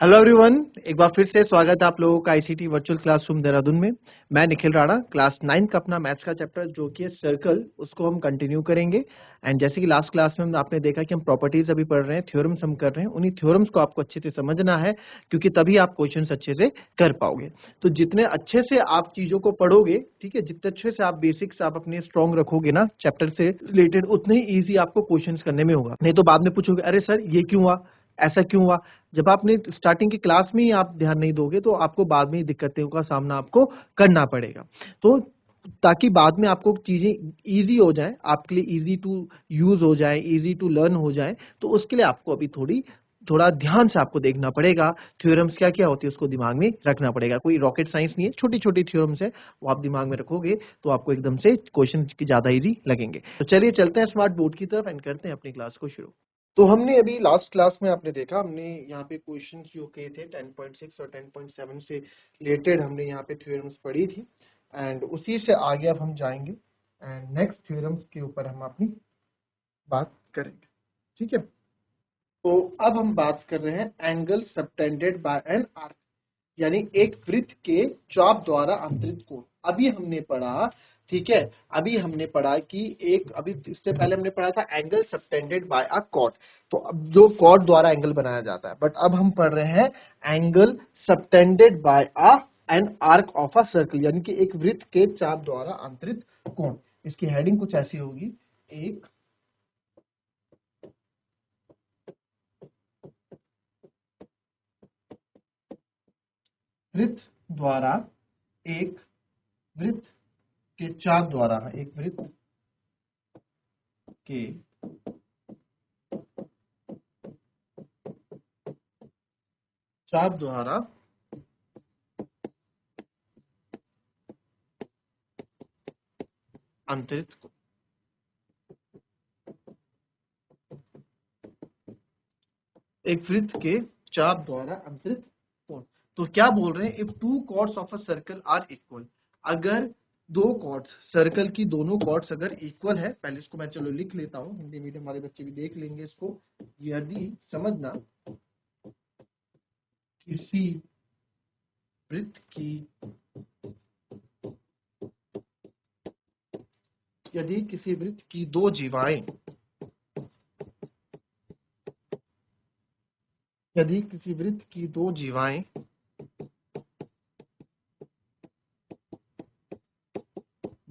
Hello everyone, एक बार फिर से स्वागत है आप लोगों का आईसीटी वर्चुअल क्लासरूम देहरादून में। मैं निखिल राणा, क्लास 9 का अपना मैथ्स का चैप्टर जो कि है सर्कल, उसको हम कंटिन्यू करेंगे। एंड जैसे कि लास्ट क्लास में आपने देखा कि हम प्रॉपर्टीज अभी पढ़ रहे हैं, थ्योरम्स हम कर रहे हैं। उन्हीं थ्योरम्स को आपको अच्छे से समझना है, क्योंकि तभी आप क्वेश्चंस अच्छे से कर पाओगे। तो जितने अच्छे से आप चीजों को पढ़ोगे, ठीक है, जितने अच्छे से आप बेसिक्स आप अपने स्ट्रॉन्ग रखोगे ना चैप्टर से रिलेटेड, उतने ही ईजी आपको क्वेश्चन करने में होगा। नहीं तो बाद में पूछोगे, अरे सर ये क्यों हुआ, ऐसा क्यों हुआ। जब आपने स्टार्टिंग की क्लास में ही आप ध्यान नहीं दोगे तो आपको बाद में दिक्कतों का सामना आपको करना पड़ेगा। तो ताकि बाद में आपको चीजें इजी हो जाए, आपके लिए इजी टू यूज हो जाए, इजी टू लर्न हो जाए, तो उसके लिए आपको अभी थोड़ा ध्यान से आपको देखना पड़ेगा। थ्योरम्स क्या क्या होती है उसको दिमाग में रखना पड़ेगा। कोई रॉकेट साइंस नहीं है, छोटी छोटी थ्योरम्स है, वो आप दिमाग में रखोगे तो आपको एकदम से क्वेश्चन ज्यादा इजी लगेंगे। तो चलिए चलते हैं स्मार्ट बोर्ड की तरफ एंड करते हैं अपनी क्लास को शुरू। तो हमने अभी लास्ट क्लास में आपने देखा, हमने यहाँ पे क्वेश्चंस जो किए थे 10.6 और 10.7 से रिलेटेड हमने यहाँ पे थ्योरम्स पढ़ी थी। एंड उसी से आगे अब हम जाएंगे एंड नेक्स्ट थ्योरम्स के ऊपर हम अपनी बात करेंगे। ठीक है, तो अब हम बात कर रहे हैं angle subtended by an arc, यानी एक वृत्त के चाप द्वारा अंतरित कोण। अभी हमने पढ़ा, ठीक है, अभी हमने पढ़ा कि अभी इससे पहले हमने पढ़ा था एंगल सबटेंडेड बाय अ कॉर्ड। तो अब जो कॉर्ड द्वारा एंगल बनाया जाता है, बट अब हम पढ़ रहे हैं angle subtended bye a an arc of a circle, यानी कि एक वृत्त के चाप द्वारा अंतरित कोण। इसकी हेडिंग कुछ ऐसी होगी, एक वृत्त द्वारा एक वृत्त के चाप द्वारा, एक वृत्त के चाप द्वारा अंतरित कोण। एक वृत्त के चाप द्वारा अंतरित कोण। तो क्या बोल रहे हैं, if two chords of a circle are equal, अगर दो कॉर्ड्स सर्कल की दोनों कॉर्ड्स अगर इक्वल है, पहले इसको मैं चलो लिख लेता हूं, हिंदी मीडियम हमारे बच्चे भी देख लेंगे इसको। यदि समझना, किसी वृत्त की यदि किसी वृत्त की दो जीवाएं, यदि किसी वृत्त की दो जीवाएं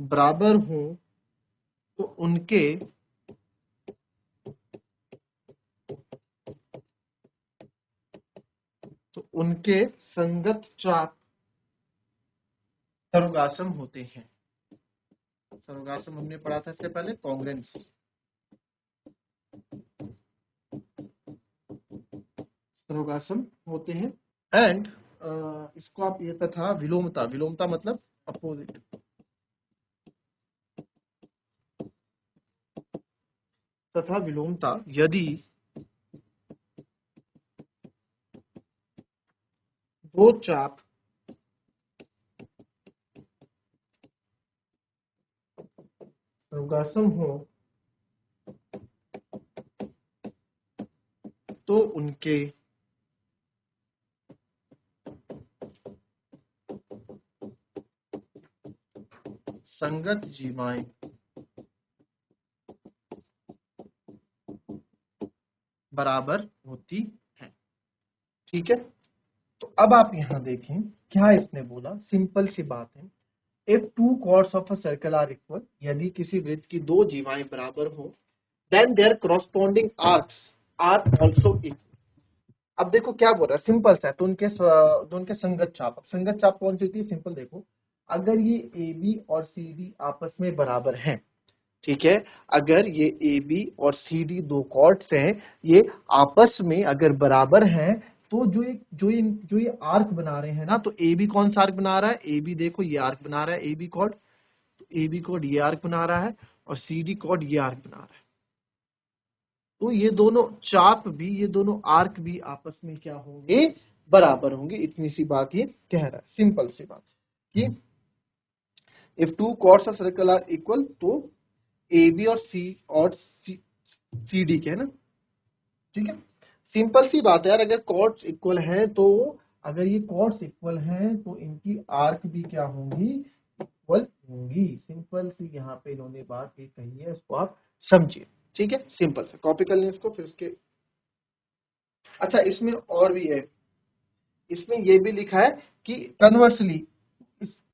बराबर हों तो उनके संगत चाप सरोगासम होते हैं। सरोगासम हमने पढ़ा था इससे पहले, कॉन्ग्रेंस सरोगासम होते हैं। एंड इसको आप ये तथा विलोमता, विलोमता मतलब अपोजिट, तथा विलोमता यदि दो चाप सरोगासम हो तो उनके संगत जीवाएं बराबर होती हैं। ठीक है, तो अब आप यहां देखें क्या इसने बोला, सिंपल सी बात है। If two chords of a circle are equal, यदि किसी वृत्त की दो जीवाएं बराबर हो, then their corresponding arcs are also equal. अब देखो क्या बोल रहा है, सिंपल सा है। तो उनके संगत चाप, अब संगत चाप कौन सी होती है, सिंपल देखो, अगर ये ए बी और सी डी आपस में बराबर हैं, ठीक है, अगर ये ए बी और सी डी दो कॉर्ड्स हैं, ये आपस में अगर बराबर हैं, तो जो ये आर्क बना रहे हैं ना, तो ए बी कौन सा आर्क बना रहा है, ए बी देखो ये आर्क बना रहा है, ए बी कॉर्ड, तो ए बी कॉर्ड ये आर्क बना रहा है और सी डी कॉर्ड ये आर्क बना रहा है। तो ये दोनों चाप भी, ये दोनों आर्क भी आपस में क्या होंगे, बराबर होंगे। इतनी सी बात ये कह रहा है, सिंपल सी बात कि if two chords of circle are equal, तो ए बी और सी डी के है ना, ठीक है, सिंपल सी बात है यार, अगर कॉर्ड्स इक्वल हैं तो अगर ये कॉर्ड्स इक्वल हैं तो इनकी आर्क भी क्या होंगी, इक्वल होंगी। सिंपल सी यहाँ पे इन्होंने बात ये कही है, इसको आप समझिए। ठीक है, सिंपल से कॉपी कर लें इसको फिर उसके। अच्छा, इसमें और भी है, इसमें ये भी लिखा है कि कन्वर्सली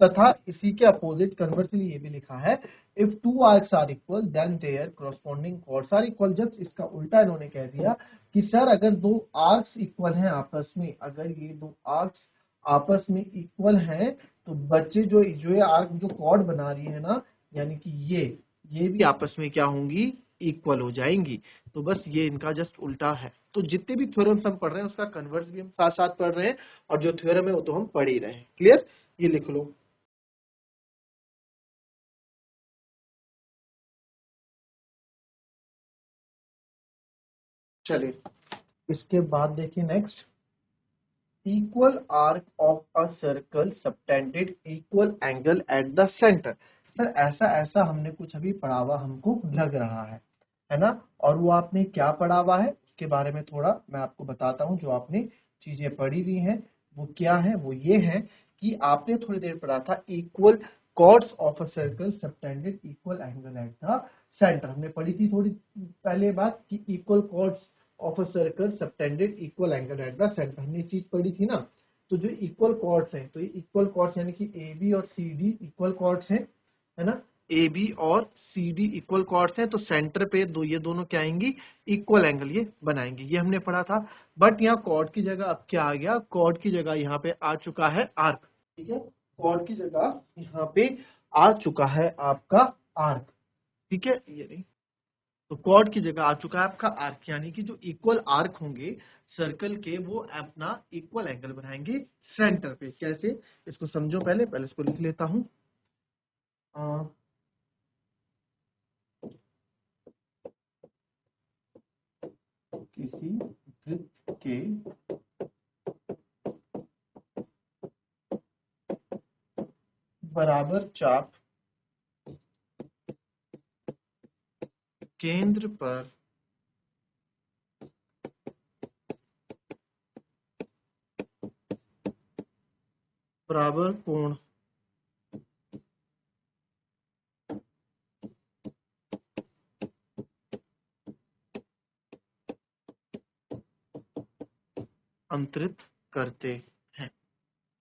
तथा इसी के अपोजिट कन्वर्सली ये भी लिखा है, if two arcs are equal then their corresponding chords are equal. जब इसका उल्टा इन्होंने कह दिया कि सर अगर दो आर्क्स इक्वल हैं आपस में, अगर ये दो आर्क्स आपस में इक्वल हैं तो बच्चे जो जो ये आर्क जो कॉर्ड बना रही है ना, यानी कि ये भी आपस में क्या होंगी, इक्वल हो जाएंगी। तो बस ये इनका जस्ट उल्टा है। तो जितने भी थ्योरम्स हम पढ़ रहे हैं उसका कन्वर्स भी हम साथ साथ पढ़ रहे हैं, और जो थ्योरम है वो तो हम पढ़ ही रहे हैं। क्लियर, ये लिख लो। चलिए इसके बाद देखिए next, equal arc of a circle subtended equal angle at the centre. Sir ऐसा ऐसा हमने कुछ अभी पढ़ा हुआ हमको लग रहा है ना, और वो आपने क्या पढ़ा हुआ है उसके बारे में थोड़ा मैं आपको बताता हूँ। जो आपने चीजें पढ़ी हुई हैं वो क्या है, वो ये है कि आपने थोड़ी देर पढ़ा था equal chords of a circle subtended equal angle at the centre. हमने पढ़ी थी थोड़ी पहले बात कि equal chords of a circle subtended equal angle at the centre, हमने चीज पढ़ी थी ना। तो जो इक्वल कॉर्ड्स हैं, तो ये इक्वल कॉर्ड्स यानी कि ए बी और सी डी इक्वल कॉर्ड्स हैं, है ना। ए बी और सी डी इक्वल कॉर्ड्स हैं, तो सेंटर पे ये दोनों क्या आएंगी, इक्वल एंगल ये बनाएंगे, ये हमने पढ़ा था। बट यहाँ कॉर्ड की जगह अब क्या आ गया, कॉर्ड की जगह यहाँ पे आ चुका है आर्क। ठीक है, कॉर्ड की जगह यहाँ पे आ चुका है आपका आर्क। ठीक है, ये नहीं, तो कॉर्ड की जगह आ चुका है आपका आर्क, यानी कि जो इक्वल आर्क होंगे सर्कल के वो अपना इक्वल एंगल बनाएंगे सेंटर पे। कैसे, इसको समझो, पहले पहले इसको लिख लेता हूं। किसी वृत्त के बराबर चाप केंद्र पर बराबर कोण अंतरित करते हैं।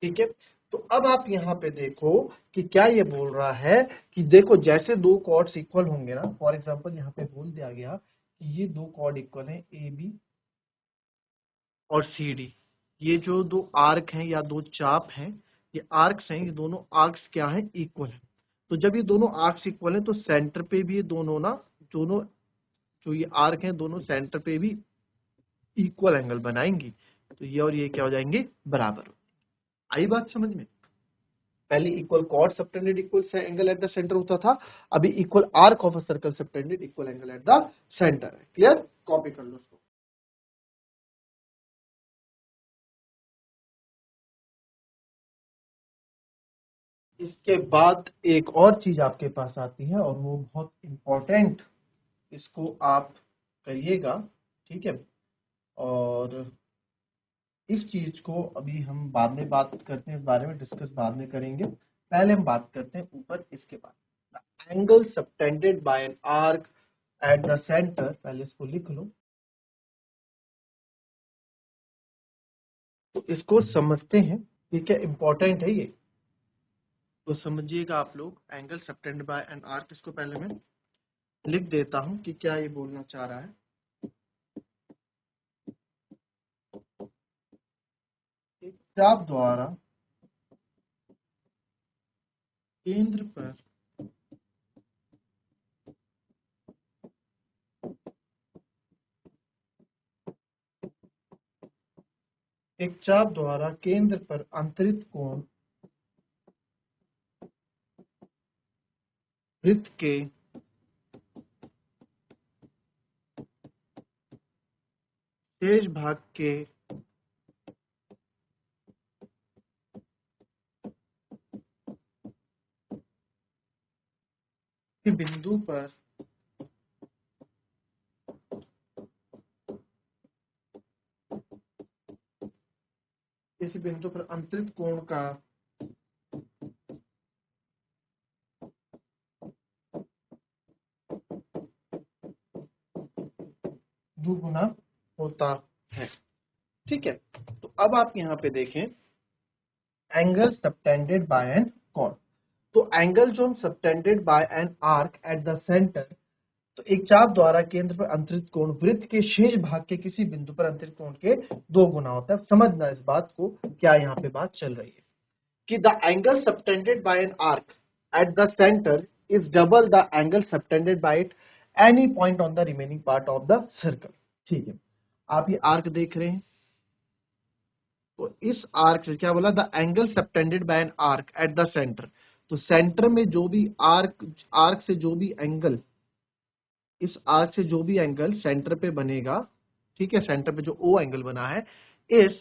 ठीक है, तो अब आप यहाँ पे देखो कि क्या ये बोल रहा है कि देखो जैसे दो कॉर्ड्स इक्वल होंगे ना, फॉर एग्जांपल यहाँ पे बोल दिया गया कि ये दो कॉर्ड इक्वल हैं ए बी और सी डी। ये जो दो आर्क हैं या दो चाप हैं, ये आर्क्स हैं, ये दोनों आर्क्स क्या हैं, इक्वल हैं। तो जब ये दोनों आर्क्स इक्वल हैं तो सेंटर पे भी ये दोनों ना, दोनों जो ये आर्क हैं दोनों सेंटर पे भी इक्वल एंगल बनाएंगी। तो ये और ये क्या हो जाएंगे, बराबर। आई बात समझ में। पहले equal cord subtended equal angle at the centre होता था, अभी equal arc of a circle subtended equal angle at the centre है। क्लियर, कॉपी कर लो उसको। इसके बाद एक और चीज आपके पास आती है और वो बहुत इंपॉर्टेंट, इसको आप करिएगा। ठीक है, और इस चीज को अभी हम बाद में बात करते हैं, इस बारे में डिस्कस बाद में करेंगे। पहले हम बात करते हैं ऊपर इसके बाद, angle subtended by an arc at the centre. पहले इसको लिख लो, तो इसको समझते हैं। ठीक है, इंपॉर्टेंट है ये, तो समझिएगा आप लोग। Angle subtended by an arc, इसको पहले मैं लिख देता हूं कि क्या ये बोलना चाह रहा है। एक चाप द्वारा केंद्र पर एक चाप द्वारा केंद्र पर अंतरित कोण वृत्त के शेष भाग के बिंदु पर किसी बिंदु पर अंतरित कोण का दुगुना होता है। ठीक है, तो अब आप यहाँ पे देखें angle subtended by an chord. तो एंगल जो हम subtended by an arc at the centre, तो एक चाप द्वारा केंद्र पर अंतरित कोण वृत्त के शेष भाग के किसी बिंदु पर अंतरित कोण के 2 गुना होता है। समझना इस बात को, क्या यहाँ पे बात चल रही है कि the angle subtended by an arc at the centre is double the angle subtended bye it any point on the remaining part of the circle. ठीक है, आप ये आर्क देख रहे हैं, तो इस आर्क से क्या बोला, the angle subtended by an arc at the centre. तो सेंटर में जो भी आर्क से जो भी एंगल, इस आर्क से जो भी एंगल सेंटर पे बनेगा, ठीक है, सेंटर पे जो ओ एंगल बना है, इस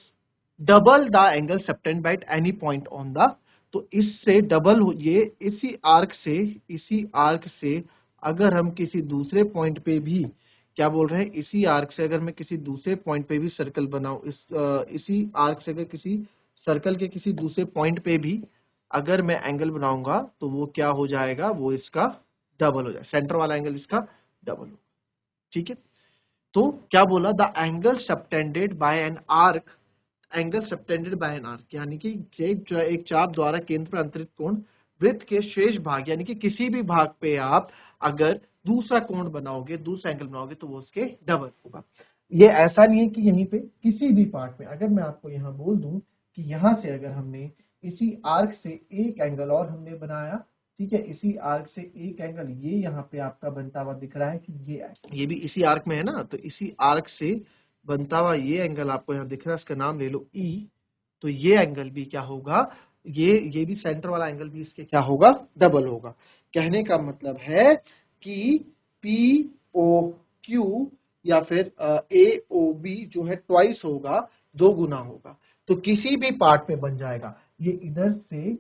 double the angle subtend by any point on the, तो इससे डबल ये इसी आर्क से अगर हम किसी दूसरे पॉइंट पे भी, क्या बोल रहे हैं, इसी आर्क से अगर मैं किसी दूसरे पॉइंट पे भी सर्कल बनाऊं, इसी आर्क से अगर किसी सर्कल के किसी दूसरे पॉइंट पे भी अगर मैं एंगल बनाऊंगा, तो वो क्या हो जाएगा, वो इसका डबल हो जाएगा, सेंटर वाला एंगल इसका डबल हो। ठीक है, तो क्या बोला, the angle subtended by an arc, angle subtended by an arc यानी कि एक चाप द्वारा केंद्र पर अंतरित कोण वृत्त के शेष भाग, यानी कि किसी भी भाग पे आप अगर दूसरा कोण बनाओगे, दूसरा एंगल बनाओगे, तो वो उसके डबल होगा। ये ऐसा नहीं है कि यहीं पे किसी भी पार्ट में, अगर मैं आपको यहाँ बोल दूं कि यहां से अगर हमने इसी आर्क से एक एंगल और हमने बनाया, ठीक है, इसी आर्क से एक एंगल ये यहाँ पे आपका बनता हुआ दिख रहा है कि ये भी इसी आर्क में है ना, तो इसी आर्क से बनता हुआ ये एंगल आपको यहाँ दिख रहा है, इसका नाम ले लो ई। तो ये एंगल भी क्या होगा, ये भी सेंटर वाला एंगल भी इसके क्या होगा, डबल होगा। कहने का मतलब है कि पी ओ क्यू या फिर ए ओ बी जो है ट्वाइस होगा, 2 गुना होगा। तो किसी भी पार्ट में बन जाएगा, ये इधर से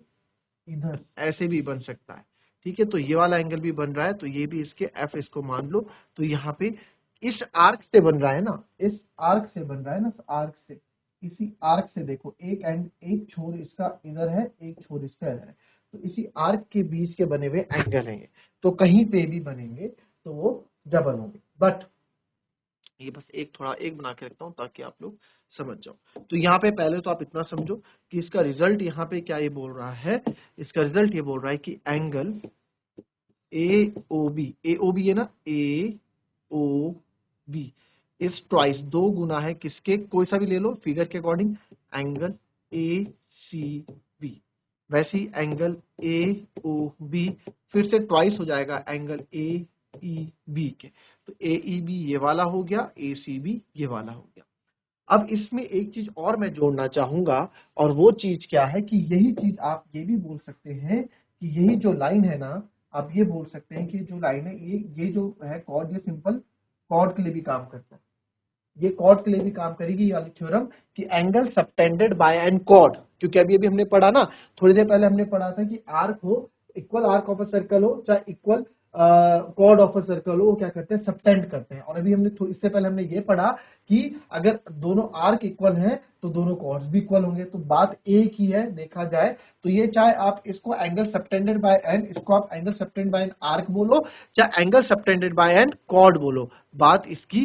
इधर ऐसे भी बन सकता है। ठीक है, तो ये वाला एंगल भी बन रहा है, तो ये भी इसके एफ, इसको मान लो। तो यहाँ पे इस आर्क से बन रहा है ना, इस आर्क से बन रहा है ना, इस आर्क से, इसी आर्क से देखो, एक छोर इसका इधर है, एक छोर इसका इधर है, तो इसी आर्क के बीच के बने हुए एंगल हैं। तो कहीं पे भी बनेंगे तो वो डबल होंगे। बट ये बस एक थोड़ा एक बना के रखता हूं ताकि आप लोग समझ जाओ। तो यहाँ पे पहले तो आप इतना समझो कि इसका रिजल्ट यहाँ पे क्या ये बोल रहा है, इसका रिजल्ट ये बोल रहा है कि एंगल ए ओ बी है ना, ए ओ बी इस ट्वाइस, 2 गुना है किसके, कोई सा भी ले लो फिगर के according, angle A C B. वैसे ही एंगल ए ओ बी फिर से ट्वाइस हो जाएगा एंगल ए ई बी के। तो ए ई बी ये वाला हो गया, ए सी बी ये वाला हो गया। अब इसमें एक चीज और मैं जोड़ना चाहूंगा, और वो चीज क्या है कि यही चीज आप ये भी बोल सकते हैं कि यही जो लाइन है ना, आप ये बोल सकते हैं कि जो लाइन है ये जो है कॉर्ड, ये सिंपल कॉर्ड के लिए भी काम करता है, ये कॉर्ड के लिए भी काम करेगी ये वाली थ्योरम कि angle subtended by an chord. क्योंकि अभी हमने पढ़ा ना, थोड़ी देर पहले हमने पढ़ा था कि आर्क हो, equal arc of a circle हो, चाहे equal cord of a circle हो, वो क्या करते हैं, सबटेंड करते हैं। और अभी हमने इससे पहले हमने ये पढ़ा कि अगर दोनों आर्क इक्वल हैं तो दोनों कॉर्ड्स भी इक्वल होंगे। तो बात एक ही है देखा जाए तो, ये चाहे आप इसको एंगल सबटेंडेड बाय एन, इसको आप angle subtended by an arc बोलो, चाहे angle subtended by an chord बोलो, बात इसकी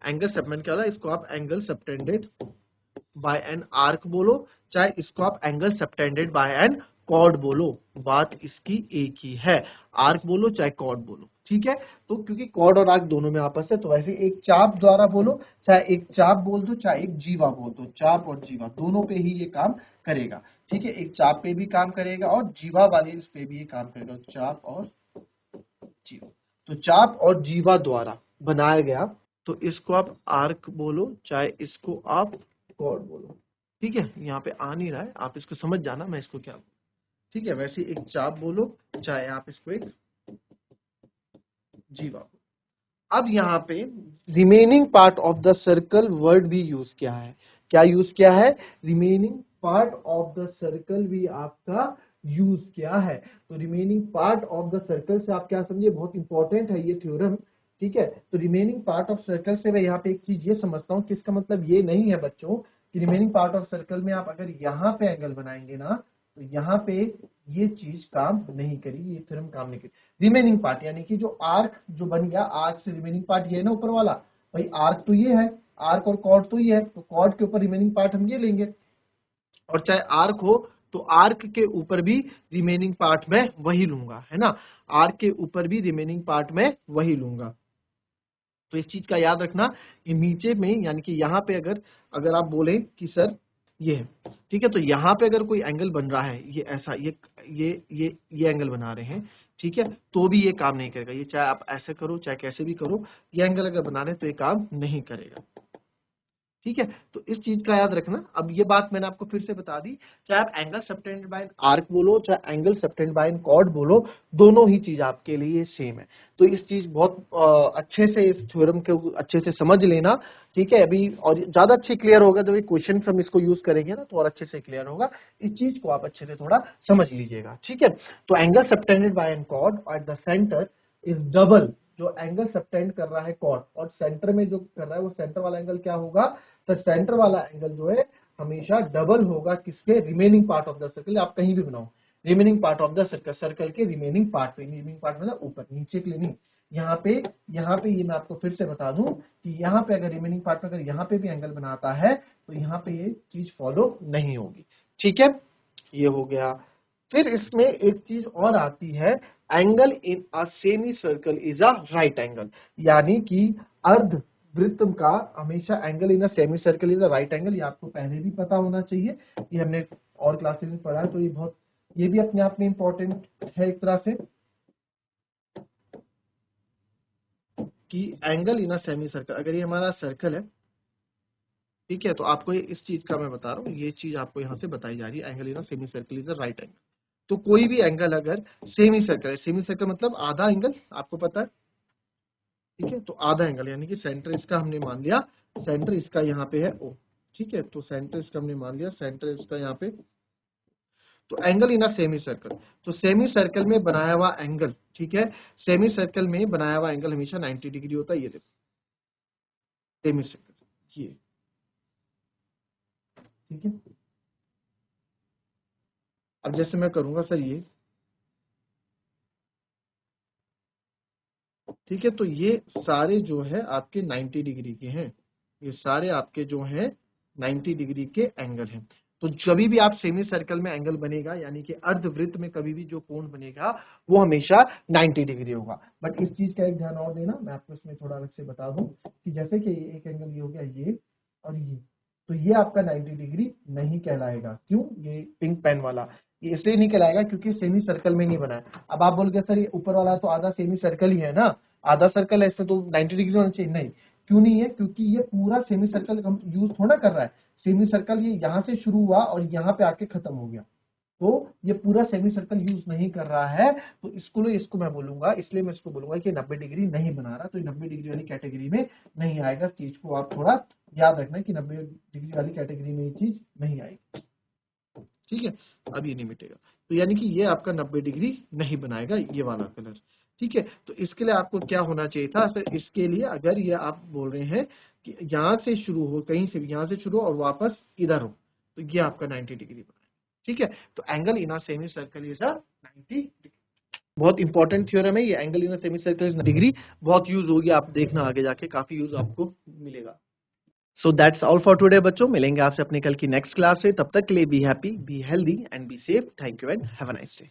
एंगल सबटेंड क्या होता है, इसको आप angle subtended by an arc बोलो, चाहे इसको आप angle subtended by an chord बोलो, बात इसकी एक ही है। आर्क बोलो चाहे कॉर्ड बोलो, ठीक है। तो क्योंकि कॉर्ड और आर्क दोनों में आपस है, तो वैसे एक चाप द्वारा बोलो, चाहे एक चाप बोल दो, चाहे एक जीवा बोल दो, चाप और जीवा दोनों पे ही ये काम करेगा। ठीक है, एक चाप पे भी काम करेगा और जीवा वाले इस पे भी ये काम करेगा, चाप और जीवा। तो चाप और जीवा द्वारा बनाया गया, तो इसको आप आर्क बोलो, चाहे इसको आप कॉर्ड बोलो। ठीक है, यहाँ पे आ नहीं रहा है, आप इसको समझ जाना मैं इसको क्या बोलूं। ठीक है, वैसे एक चाप बोलो, चाहे आप इसको एक जीवा बोलो। अब यहाँ पे remaining part of the circle word भी यूज किया है। क्या यूज किया है, remaining part of the circle भी आपका यूज किया है। तो remaining part of the circle से आप क्या समझिए, बहुत इंपॉर्टेंट है ये थ्योरम। ठीक है, तो रिमेनिंग पार्ट ऑफ सर्कल से मैं यहाँ पे एक चीज ये समझता हूँ कि इसका मतलब ये नहीं है बच्चों कि रिमेनिंग पार्ट ऑफ सर्कल में आप अगर यहाँ पे एंगल बनाएंगे ना तो यहाँ पे ये चीज काम नहीं करेगी, ये थ्योरम काम नहीं करेगी। रिमेनिंग पार्ट यानी कि जो आर्क जो बन गया, आर्क से रिमेनिंग पार्ट ये है ना ऊपर वाला, भाई आर्क तो ये है, आर्क और कॉर्ड तो ये है, तो कॉर्ड के ऊपर रिमेनिंग पार्ट हम ये लेंगे, और चाहे आर्क हो तो आर्क के ऊपर भी रिमेनिंग पार्ट में वही लूंगा, है ना, आर्क के ऊपर भी रिमेनिंग पार्ट में वही लूंगा। तो इस चीज का याद रखना कि नीचे में यानी कि यहाँ पे अगर अगर आप बोले कि सर ये है, ठीक है, तो यहाँ पे अगर कोई एंगल बन रहा है, ये ऐसा ये एंगल बना रहे हैं, ठीक है, तो भी ये काम नहीं करेगा, ये चाहे आप ऐसे करो चाहे कैसे भी करो, ये एंगल अगर बना रहे तो ये काम नहीं करेगा, ठीक है। तो इस चीज का याद रखना। अब ये बात मैंने आपको फिर से बता दी, चाहे आप angle subtended by an arc बोलो चाहे angle subtended by an chord बोलो, दोनों ही चीज आपके लिए सेम है। तो इस चीज बहुत अच्छे से इस थ्योरम के अच्छे से समझ लेना, ठीक है। अभी और ज्यादा अच्छे क्लियर होगा जब क्वेश्चन हम इसको यूज करेंगे ना, तो और अच्छे से क्लियर होगा। इस चीज को आप अच्छे से थोड़ा समझ लीजिएगा, ठीक है। तो angle subtended by an chord at the centre is double, जो एंगल सबटेंड कर रहा है कॉर्ड और सेंटर में जो कर रहा है वो सेंटर वाला एंगल क्या होगा, तो सेंटर वाला एंगल जो है हमेशा डबल होगा किसके, remaining part of the circle. आप कहीं भी बनाओ remaining part of the circle, circle के रिमेनिंग पार्ट पे, रिमेनिंग पार्ट मतलब ऊपर, नीचे के लिए नहीं, यहाँ पे ये मैं आपको फिर से बता दूं कि यहाँ पे अगर रिमेनिंग पार्ट में अगर यहाँ पे भी एंगल बनाता है तो यहाँ पे ये चीज फॉलो नहीं होगी, ठीक है। ये हो गया। फिर इसमें एक चीज और आती है, angle in a semi circle is a right angle, यानी कि अर्ध वृत्त का हमेशा angle in a semi circle is a right angle. ये आपको पहले भी पता होना चाहिए, ये हमने और क्लासेस में पढ़ा है, तो ये भी अपने आप में इंपॉर्टेंट है एक तरह से, कि angle in a semi circle, अगर ये हमारा सर्कल है, ठीक है, तो आपको इस चीज का मैं बता रहा हूँ, ये चीज आपको यहाँ से बताई जा रही है, angle in a semi circle is a right angle. तो कोई भी एंगल अगर सेमी सर्कल है, सेमी सर्कल मतलब आधा एंगल, आपको पता है, ठीक है, तो आधा एंगल यानी कि सेंटर इसका हमने मान लिया, सेंटर इसका यहाँ पे है ओ, ठीक है, तो सेंटर इसका हमने मान लिया, सेंटर इसका यहाँ पे, तो angle in a semi circle, तो सेमी सर्कल में बनाया हुआ एंगल, ठीक है, सेमी सर्कल में बनाया हुआ एंगल हमेशा 90 डिग्री होता है। ये देखो सेमी सर्कल, ये ठीक है। अब जैसे मैं करूंगा सर ये, ठीक है, तो ये सारे जो है आपके 90 डिग्री के हैं, ये सारे आपके जो हैं 90 डिग्री के एंगल हैं। तो कभी भी आप सेमी सर्कल में एंगल बनेगा यानी कि अर्धवृत्त में कभी भी जो कोण बनेगा वो हमेशा 90 डिग्री होगा। बट इस चीज का एक ध्यान और देना, मैं आपको इसमें थोड़ा अलग से बता दूं कि जैसे कि एक एंगल ये हो गया ये और ये, तो ये आपका 90 डिग्री नहीं कहलाएगा। क्यों? ये पिंक पेन वाला ये इसलिए नहीं कहलाएगा क्योंकि सेमी सर्कल में नहीं बना है। अब आप बोल गए सर ये ऊपर वाला तो आधा सेमी सर्कल ही है ना, आधा सर्कल है, इसमें तो 90 डिग्री होना चाहिए। नहीं, क्यों नहीं है? क्योंकि ये पूरा सेमी सर्कल हम यूज थोड़ा कर रहा है। सेमी सर्कल ये यहाँ से शुरू हुआ और यहाँ पे आके खत्म हो गया, तो ये पूरा सेमी सर्कल यूज नहीं कर रहा है, तो इसको मैं बोलूंगा, इसलिए मैं इसको बोलूंगा कि 90 डिग्री नहीं बना रहा, तो 90 डिग्री वाली कैटेगरी में नहीं आएगा। चीज को आप थोड़ा याद रखना कि 90 डिग्री वाली कैटेगरी में ये चीज नहीं आएगी, ठीक है। अब ये नहीं मिटेगा, तो यानी कि ये आपका 90 डिग्री नहीं बनाएगा ये वाला कलर, ठीक है। तो इसके लिए आपको क्या होना चाहिए था सर, इसके लिए अगर ये आप बोल रहे हैं कि यहाँ से शुरू हो, कहीं से भी यहाँ से शुरू और वापस इधर हो, तो ये आपका 90 डिग्री बनाएगा, ठीक है। तो angle in a semi circle is a 90 degree. बहुत इंपॉर्टेंट थ्योरम है ये, angle in a semi circle is degree, बहुत यूज होगी, आप देखना आगे जाके काफी यूज आपको मिलेगा। So that's all for today बच्चों, मिलेंगे आपसे अपने कल की नेक्स्ट क्लास से, तब तक के लिए be happy, be healthy and be safe. Thank you and have a nice day.